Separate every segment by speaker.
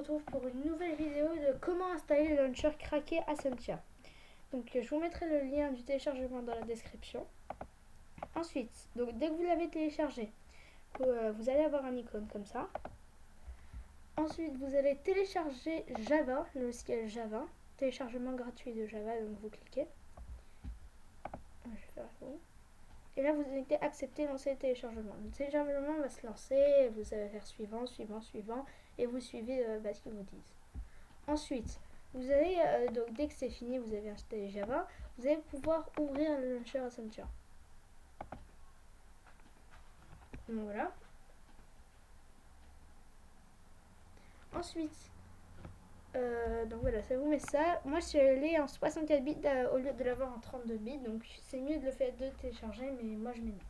Speaker 1: retrouve pour une nouvelle vidéo de comment installer le launcher craqué Asentia. Donc je vous mettrai le lien du téléchargement dans la description. Ensuite, donc dès que vous l'avez téléchargé, vous allez avoir un icône comme ça. Ensuite, vous allez télécharger Java, le logiciel Java, téléchargement gratuit de Java, donc vous cliquez. Je vais faire bon. Et là, vous mettez accepter, lancer le téléchargement. Le téléchargement va se lancer, vous allez faire suivant, et vous suivez ce qu'ils vous disent. Ensuite, vous allez, donc dès que c'est fini, vous avez installé Java, vous allez pouvoir ouvrir le launcher Asentia. Donc voilà. Ensuite, donc voilà, ça vous met ça. Moi, je l'ai en 64 bits au lieu de l'avoir en 32 bits, donc c'est mieux de le faire de télécharger, mais moi je mets non.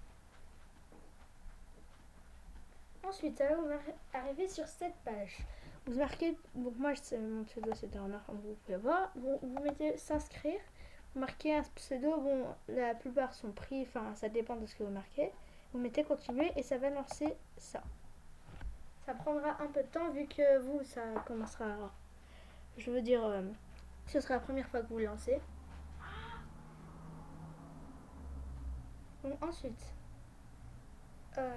Speaker 1: Ensuite, ça va vous arriver sur cette page. Vous marquez, donc moi mon pseudo c'est Turner comme vous pouvez voir. Vous mettez s'inscrire, vous marquez un pseudo, bon la plupart sont pris, enfin ça dépend de ce que vous marquez. Vous mettez continuer et ça va lancer ça. Ça prendra un peu de temps vu que vous ça commencera, je veux dire, ce sera la première fois que vous le lancez. Donc ensuite, ça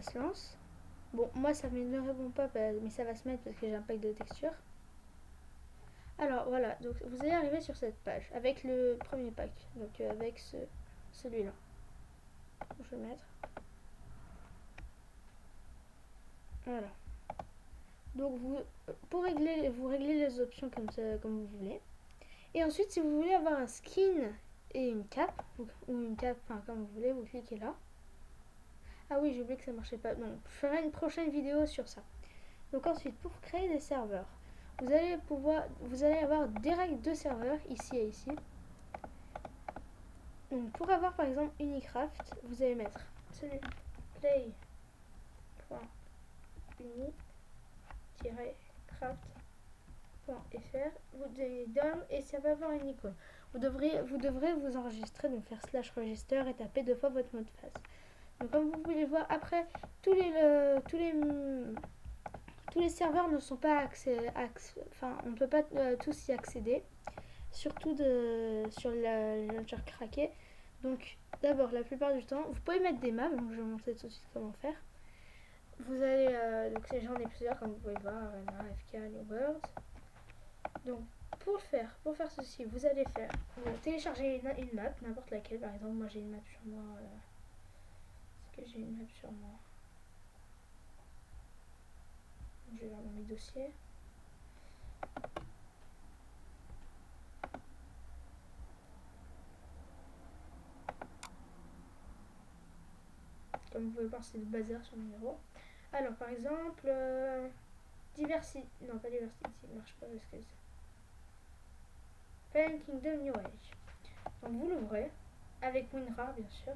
Speaker 1: se lance. Bon, moi ça ne répond pas, mais ça va se mettre parce que j'ai un pack de texture. Alors voilà, donc vous allez arriver sur cette page avec le premier pack, donc avec celui-là. Je vais mettre. Voilà. Donc vous réglez les options comme ça, comme vous voulez. Et ensuite, si vous voulez avoir un skin et une cape, ou une cape, enfin comme vous voulez, vous cliquez là. Ah oui, j'ai oublié que ça marchait pas. Non, je ferai une prochaine vidéo sur ça. Donc ensuite, pour créer des serveurs, vous allez avoir direct deux serveurs, ici et ici. Donc pour avoir par exemple Unicraft, vous allez mettre celui play.uni-craft.fr, vous donnez dom et ça va avoir une icône. Vous devrez vous enregistrer, donc faire /register et taper 2 fois votre mot de passe. Donc comme vous pouvez le voir, après tous les serveurs ne sont pas enfin on ne peut pas tous y accéder, surtout sur le launcher craqué. Donc d'abord, la plupart du temps, vous pouvez mettre des maps, donc je vais vous montrer tout de suite comment faire. Vous allez, donc j'en ai plusieurs comme vous pouvez voir, Arena, FK, New World. Donc pour faire ceci, vous allez télécharger une map, n'importe laquelle. Par exemple, moi j'ai une map sur moi. Est-ce que j'ai une map sur moi? Je vais voir dans mes dossiers. Comme vous pouvez voir, c'est le bazar sur le numéro. Alors par exemple, Diversity, non pas Diversity, ça marche pas parce que c'est Fallen Kingdom New Age. Donc vous l'ouvrez avec WinRAR bien sûr.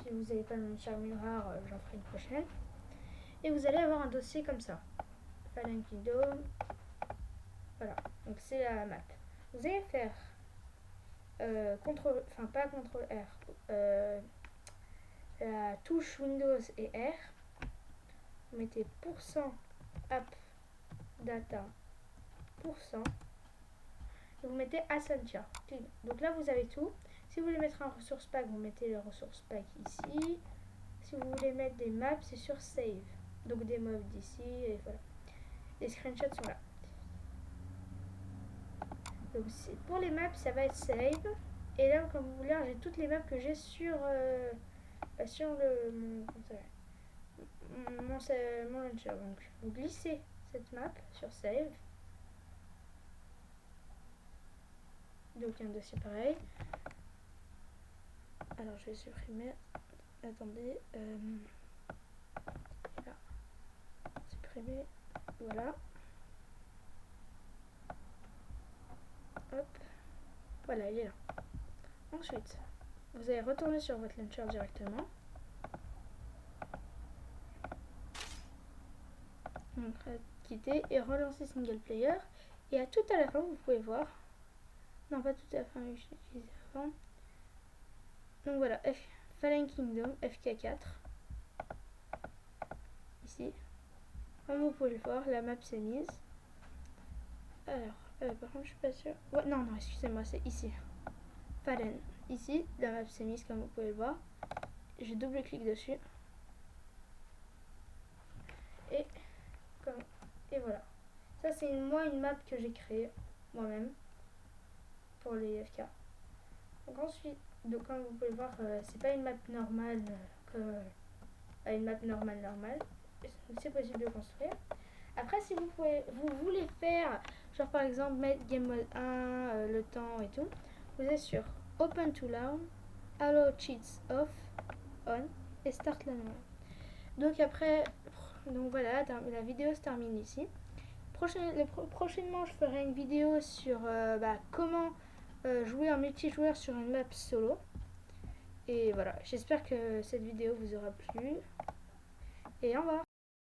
Speaker 1: Si vous n'avez pas le launcher WinRAR, j'en ferai une prochaine. Et vous allez avoir un dossier comme ça. Fallen Kingdom. Voilà, donc c'est la map. Vous allez faire pas CTRL R, la touche Windows et R. Vous mettez %app_data %. Et vous mettez Asentia. Donc là vous avez tout. Si vous voulez mettre un ressource pack, vous mettez le ressource pack ici. Si vous voulez mettre des maps, c'est sur Save. Donc des mobs d'ici et voilà. Les screenshots sont là. Donc pour les maps, ça va être Save. Et là, comme vous voulez, j'ai toutes les maps que j'ai sur mon launcher. Donc vous glissez cette map sur Save. Donc il y a un dossier pareil. Alors je vais supprimer. Attendez. Là. Supprimer. Voilà. Hop. Voilà, il est là. Ensuite, vous allez retourner sur votre launcher directement. Donc, quitter et relancer single player. Et à tout à la fin, vous pouvez voir. Non, pas tout à la fin, je l'ai utilisé avant. Donc voilà, Fallen Kingdom, FK4. Ici. Comme vous pouvez le voir, la map s'est mise. Alors, par contre, je suis pas sûre. Ouais, non, excusez-moi, c'est ici. Fallen. Ici, la map s'est mise, comme vous pouvez le voir. Je double-clique dessus. Et, comme, et voilà. Ça, c'est une map que j'ai créée moi-même pour les FK. Donc ensuite, comme vous pouvez le voir, c'est pas une map normale comme une map normale. C'est possible de construire. Après, si vous voulez faire, genre par exemple mettre Game Mode 1, le temps et tout, vous êtes sur Open to Learn, Allow Cheats Off, On et Start Learn. Donc après, donc voilà, la vidéo se termine ici. Prochainement, je ferai une vidéo sur comment jouer en multijoueur sur une map solo. Et voilà, j'espère que cette vidéo vous aura plu. Et au revoir.